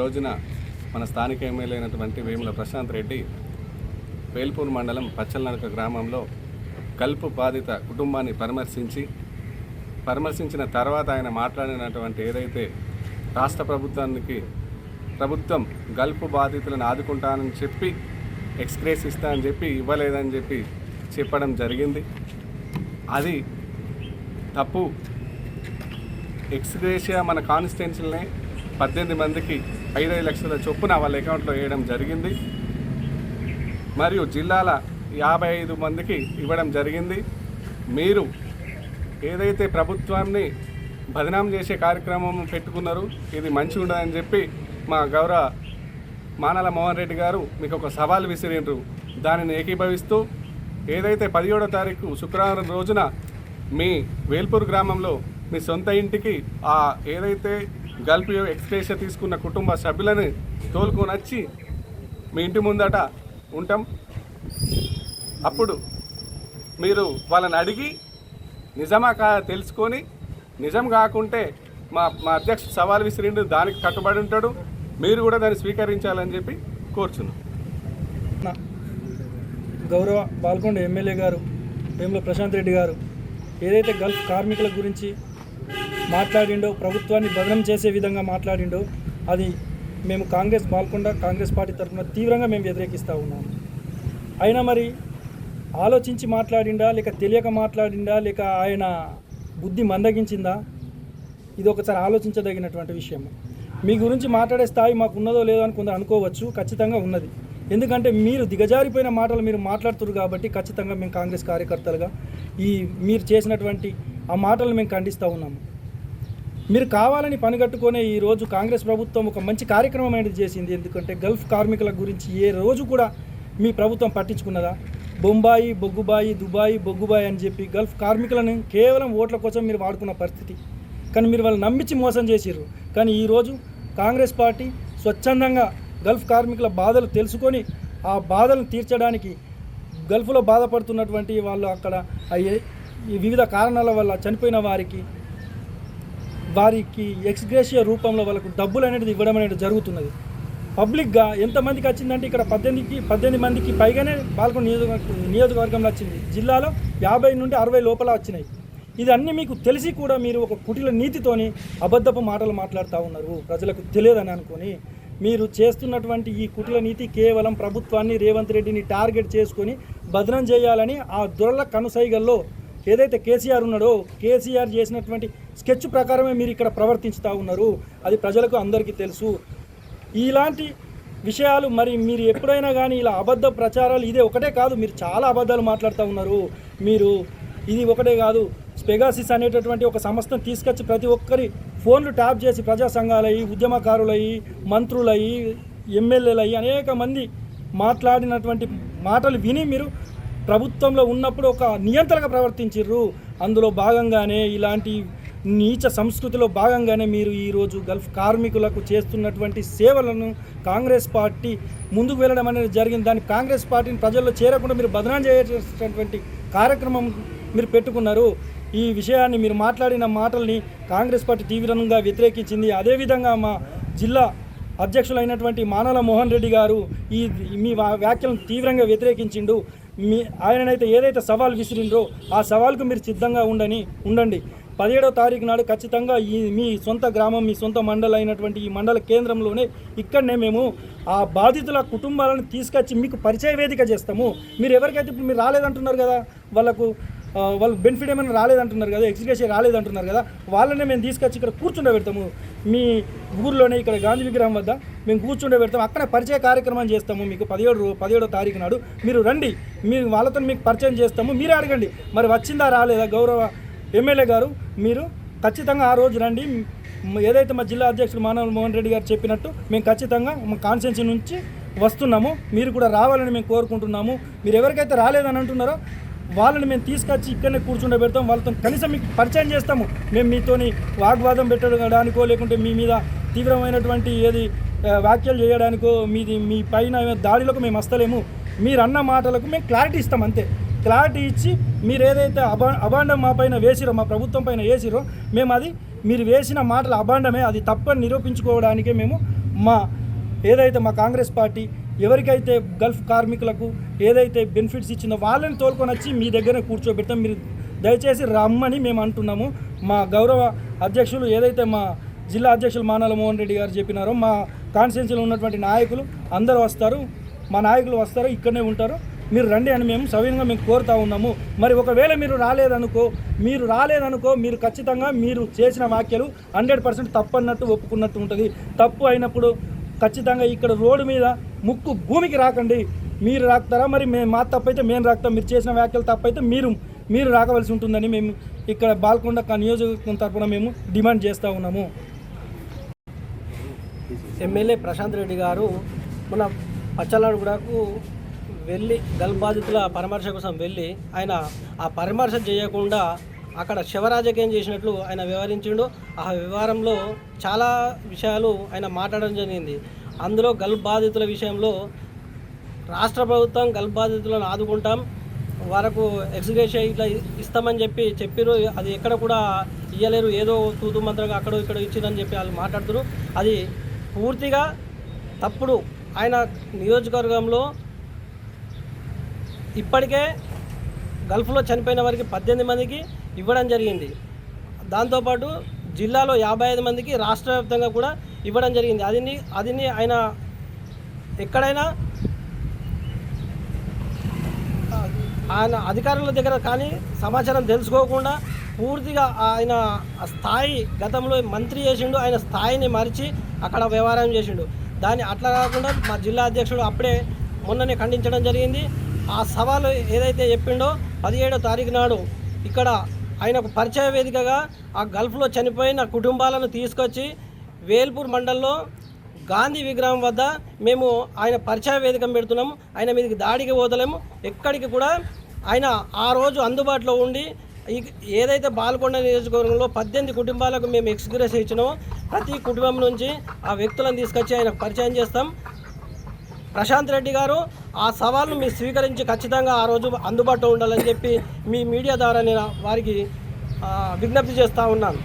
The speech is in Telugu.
రోజున మన స్థానిక ఎమ్మెల్యే అయినటువంటి వేముల ప్రశాంత్ రెడ్డి వేల్పూర్ మండలం పచ్చలనడక గ్రామంలో కల్పు బాధిత కుటుంబాన్ని పరామర్శించిన తర్వాత ఆయన మాట్లాడినటువంటి ఏదైతే రాష్ట్ర ప్రభుత్వం గల్పు బాధితులను ఆదుకుంటానని చెప్పి ఎక్స్గ్రేస్ ఇస్తానని చెప్పి ఇవ్వలేదని చెప్పి చెప్పడం జరిగింది. అది తప్పు. ఎక్స్గ్రేషియా మన కాన్స్టిట్యున్సీలనే 18 మందికి 5 లక్షల చొప్పున వాళ్ళ అకౌంట్లో వేయడం జరిగింది. మరియు జిల్లాల 55 మందికి ఇవ్వడం జరిగింది. మీరు ఏదైతే ప్రభుత్వాన్ని బదనాం చేసే కార్యక్రమం పెట్టుకున్నారు, ఇది మంచిగా ఉండదని చెప్పి మా గౌరవ మానల మోహన్ రెడ్డి గారు మీకు ఒక సవాల్ విసిరిండ్రు. దానిని ఏకీభవిస్తూ ఏదైతే 17వ తారీఖు శుక్రవారం రోజున మీ వేల్పూర్ గ్రామంలో మీ సొంత ఇంటికి ఏదైతే గల్ఫ్ ఎక్స్గ్రేషియా తీసుకున్న కుటుంబ సభ్యులను తోలుకొని వచ్చి మీ ఇంటి ముందట ఉంటాం. అప్పుడు మీరు వాళ్ళని అడిగి నిజమా తెలుసుకొని, నిజం కాకుంటే మా అధ్యక్షుడు సవాల్ విసిరిండు, దానికి కట్టుబడి ఉంటాడు. మీరు కూడా దాన్ని స్వీకరించాలని చెప్పి కోరుచున్నాం. గౌరవ పాల్గొండ ఎమ్మెల్యే గారు వేముల ప్రశాంత్ రెడ్డి గారు ఏదైతే గల్ఫ్ కార్మికుల గురించి మాట్లాడిండో, ప్రభుత్వాన్ని బదనం చేసే విధంగా మాట్లాడిండో, అది మేము కాంగ్రెస్ పార్టీ తరఫున తీవ్రంగా మేము వ్యతిరేకిస్తూ ఉన్నాము. అయినా మరి ఆలోచించి మాట్లాడిండా, లేక తెలియక మాట్లాడిండా, లేక ఆయన బుద్ధి మందగించిందా, ఇది ఒకసారి ఆలోచించదగినటువంటి విషయం. మీ గురించి మాట్లాడే స్థాయి మాకు ఉన్నదో లేదో అని కొందరు అనుకోవచ్చు, ఖచ్చితంగా ఉన్నది. ఎందుకంటే మీరు దిగజారిపోయిన మాటలు మీరు మాట్లాడుతున్నారు కాబట్టి ఖచ్చితంగా మేము కాంగ్రెస్ కార్యకర్తలుగా మీరు చేసినటువంటి ఆ మాటలను మేము ఖండిస్తూ ఉన్నాము. మీరు కావాలని పనిగట్టుకునే ఈరోజు కాంగ్రెస్ ప్రభుత్వం ఒక మంచి కార్యక్రమం అనేది చేసింది. ఎందుకంటే గల్ఫ్ కార్మికుల గురించి ఏ రోజు కూడా మీ ప్రభుత్వం పట్టించుకున్నదా? బొంబాయి బొగ్గుబాయి, దుబాయ్ బొగ్గుబాయి అని చెప్పి గల్ఫ్ కార్మికులను కేవలం ఓట్ల కోసం మీరు వాడుకున్న పరిస్థితి. కానీ మీరు వాళ్ళు నమ్మించి మోసం చేసిర్రు. కానీ ఈరోజు కాంగ్రెస్ పార్టీ స్వచ్ఛందంగా గల్ఫ్ కార్మికుల బాధలు తెలుసుకొని ఆ బాధలను తీర్చడానికి గల్ఫ్లో బాధపడుతున్నటువంటి వాళ్ళు అక్కడ వివిధ కారణాల వల్ల చనిపోయిన వారికి ఎక్స్గ్రేషియా రూపంలో వాళ్ళకు డబ్బులు అనేది ఇవ్వడం అనేది జరుగుతున్నది. పబ్లిక్గా ఎంతమందికి వచ్చిందంటే ఇక్కడ 18 మందికి పైగానే పాల్గొన్న నియోజకవర్గంలో వచ్చింది. జిల్లాలో 50 నుండి 60 లోపల వచ్చినాయి. ఇది అన్నీ మీకు తెలిసి కూడా మీరు ఒక కుటిల నీతితోని అబద్ధపు మాటలు మాట్లాడుతూ ఉన్నారు. ప్రజలకు తెలియదని అనుకొని మీరు చేస్తున్నటువంటి ఈ కుటిల నీతి కేవలం ప్రభుత్వాన్ని, రేవంత్ రెడ్డిని టార్గెట్ చేసుకొని బదనం చేయాలని ఆ దొరల కనుసైగల్లో ఏదైతే కేసీఆర్ ఉన్నాడో, కేసీఆర్ చేసినటువంటి స్కెచ్ ప్రకారమే మీరు ఇక్కడ ప్రవర్తించుతూ ఉన్నారు. అది ప్రజలకు అందరికీ తెలుసు. ఇలాంటి విషయాలు మరి మీరు ఎప్పుడైనా కానీ ఇలా అబద్ధ ప్రచారాలు ఇదే ఒకటే కాదు, మీరు చాలా అబద్ధాలు మాట్లాడుతూ ఉన్నారు. మీరు ఇది ఒకటే కాదు, స్పెగాసిస్ అనేటటువంటి ఒక సంస్థను తీసుకొచ్చి ప్రతి ఒక్కరి ఫోన్లు ట్యాప్ చేసి ప్రజా సంఘాలయ్యి, ఉద్యమకారులయ్యి, మంత్రులయ్యి, ఎమ్మెల్యేలయ్యి అనేక మంది మాట్లాడినటువంటి మాటలు విని మీరు ప్రభుత్వంలో ఉన్నప్పుడు ఒక నియంత్రణగా ప్రవర్తించిర్రు. అందులో భాగంగానే ఇలాంటి నీచ సంస్కృతిలో భాగంగానే మీరు ఈరోజు గల్ఫ్ కార్మికులకు చేస్తున్నటువంటి సేవలను కాంగ్రెస్ పార్టీ ముందుకు వెళ్ళడం అనేది జరిగింది. దాన్ని కాంగ్రెస్ పార్టీని ప్రజల్లో చేరకుండా మీరు బదనాం చేసేటటువంటి కార్యక్రమం మీరు పెట్టుకున్నారు. ఈ విషయాన్ని మీరు మాట్లాడిన మాటల్ని కాంగ్రెస్ పార్టీ తీవ్రంగా వ్యతిరేకించింది. అదేవిధంగా మా జిల్లా అధ్యక్షులైనటువంటి మానల మోహన్ రెడ్డి గారు మీ వ్యాఖ్యలను తీవ్రంగా వ్యతిరేకించిండు. ఆయననైతే ఏదైతే సవాల్ విసిరిండ్రో ఆ సవాల్కు మీరు సిద్ధంగా ఉండండి. 17వ తారీఖు నాడు ఖచ్చితంగా మీ సొంత గ్రామం, మీ సొంత మండలం అయినటువంటి ఈ మండల కేంద్రంలోనే ఇక్కడనే మేము ఆ బాధితుల కుటుంబాలను తీసుకొచ్చి మీకు పరిచయ వేదిక చేస్తాము. మీరు ఎవరికైతే ఇప్పుడు మీరు రాలేదంటున్నారు కదా, వాళ్ళు బెనిఫిట్ ఏమైనా రాలేదంటున్నారు కదా, ఎక్స్గ్రేషియా రాలేదంటున్నారు కదా, వాళ్ళనే మేము తీసుకొచ్చి ఇక్కడ కూర్చుండబెడతాము. మీ ఊర్లోనే ఇక్కడ గాంధీ విగ్రహం వద్ద మేము కూర్చుండబెడతాము. అక్కడ పరిచయ కార్యక్రమం చేస్తాము. మీకు 17వ తారీఖు నాడు మీరు రండి, మీరు వాళ్ళతో మీకు పరిచయం చేస్తాము. మీరే అడగండి మరి వచ్చిందా రాలేదా. గౌరవ ఎమ్మెల్యే గారు మీరు ఖచ్చితంగా ఆ రోజు రండి. ఏదైతే మా జిల్లా అధ్యక్షుడు మానవ మోహన్ రెడ్డి గారు చెప్పినట్టు మేము ఖచ్చితంగా మా కాన్స్టిట్యున్సీ నుంచి వస్తున్నాము. మీరు కూడా రావాలని మేము కోరుకుంటున్నాము. మీరు ఎవరికైతే రాలేదని అంటున్నారో వాళ్ళని మేము తీసుకొచ్చి ఇక్కడనే కూర్చుండబెడతాం. వాళ్ళతో కనీసం మీకు పరిచయం చేస్తాము. మేము మీతోని వాగ్వాదం పెట్టడానికో లేకుంటే మీ మీద తీవ్రమైనటువంటి వ్యాఖ్యలు చేయడానికో మీ పైన దాడిలోకి మేము వస్తలేము. మీరు అన్న మాటలకు మేము క్లారిటీ ఇస్తాం అంతే. క్లారిటీ ఇచ్చి మీరు ఏదైతే అభాండం మా పైన వేసిరో, మా ప్రభుత్వం పైన వేసిరో, మేము అది మీరు వేసిన మాటల అభాండమే, అది తప్పని నిరూపించుకోవడానికే మేము ఏదైతే మా కాంగ్రెస్ పార్టీ ఎవరికైతే గల్ఫ్ కార్మికులకు ఏదైతే బెనిఫిట్స్ ఇచ్చిందో వాళ్ళని తోలుకొని వచ్చి మీ దగ్గర కూర్చోబెడతాం, మీరు దయచేసి రమ్మని మేము అంటున్నాము. మా గౌరవ అధ్యక్షులు ఏదైతే మా జిల్లా అధ్యక్షులు మానాల మోహన్ రెడ్డి గారు చెప్పినారో మా కాన్స్టిట్యున్సీలో ఉన్నటువంటి నాయకులు అందరూ వస్తారు, మా నాయకులు వస్తారు, ఇక్కడనే ఉంటారు, మీరు రండి అని మేము సవినంగా మేము కోరుతా ఉన్నాము. మరి ఒకవేళ మీరు రాలేదనుకో మీరు ఖచ్చితంగా మీరు చేసిన వ్యాఖ్యలు 100% తప్పు అన్నట్టు ఒప్పుకున్నట్టు ఉంటుంది. తప్పు అయినప్పుడు ఖచ్చితంగా ఇక్కడ రోడ్డు మీద ముక్కు భూమికి రాకండి. మీరు రాకుతారా? మరి మా తప్పు అయితే మేము రాకుతాం, మీరు చేసిన వ్యాఖ్యలు తప్పు అయితే మీరు రాకవలసి ఉంటుందని మేము ఇక్కడ బాల్కొండ నియోజకవర్గం తరఫున మేము డిమాండ్ చేస్తూ ఉన్నాము. ఎమ్మెల్యే ప్రశాంత్ రెడ్డి గారు మన పచ్చలాడుగుడకు వెళ్ళి గల్ఫ్ బాధితుల పరామర్శ కోసం వెళ్ళి ఆయన ఆ పరామర్శ చేయకుండా అక్కడ శివరాజకీయం చేసినట్లు ఆయన వివరించిండు. ఆ వివరంలో చాలా విషయాలు ఆయన మాట్లాడడం జరిగింది. అందులో గల్ఫ్ బాధితుల విషయంలో రాష్ట్ర ప్రభుత్వం గల్ఫ్ బాధితులను ఆదుకుంటాం, వరకు ఎక్స్గ్రేషియా ఇట్లా ఇస్తామని చెప్పారు. అది ఎక్కడ కూడా ఇయ్యలేరు, ఏదో తూతు మంత్రంగా అక్కడో ఇక్కడ ఇచ్చిందని చెప్పి వాళ్ళు మాట్లాడుతున్నారు. అది పూర్తిగా తప్పుడు. ఆయన నియోజకవర్గంలో ఇప్పటికే గల్ఫ్లో చనిపోయిన వారికి 18 మందికి ఇవ్వడం జరిగింది. దాంతోపాటు జిల్లాలో 55 మందికి రాష్ట్ర వ్యాప్తంగా కూడా ఇవ్వడం జరిగింది. అది ఆయన ఎక్కడైనా ఆయన అధికారుల దగ్గర కానీ సమాచారం తెలుసుకోకుండా పూర్తిగా ఆయన స్థాయి గతంలో మంత్రి చేసిండు, ఆయన స్థాయిని మరిచి అక్కడ వ్యవహారం చేసిండు. దాన్ని అట్లా కాకుండా మా జిల్లా అధ్యక్షుడు అప్పుడే మొన్ననే ఖండించడం జరిగింది. ఆ సవాలు ఏదైతే చెప్పిండో 17వ తారీఖు నాడు ఇక్కడ ఆయనకు పరిచయ వేదికగా ఆ గల్ఫ్లో చనిపోయిన కుటుంబాలను తీసుకొచ్చి వేల్పూర్ మండలంలో గాంధీ విగ్రహం వద్ద మేము ఆయన పరిచయ వేదికం పెడుతున్నాము. ఆయన మీదకి దాడికి పోతలేము, ఎక్కడికి కూడా ఆయన ఆ రోజు అందుబాటులో ఉండి ఏదైతే బాల్కొండ నియోజకవర్గంలో 18 కుటుంబాలకు మేము ఎక్స్గ్రేషియా ఇచ్చినామో ప్రతి కుటుంబం నుంచి ఆ వ్యక్తులను తీసుకొచ్చి ఆయనకు పరిచయం చేస్తాం. ప్రశాంత్ రెడ్డి గారు ఆ సవాల్ను మీరు స్వీకరించి ఖచ్చితంగా ఆ రోజు అందుబాటులో ఉండాలని చెప్పి మీ మీడియా ద్వారా నేను వారికి విజ్ఞప్తి చేస్తూ ఉన్నాను.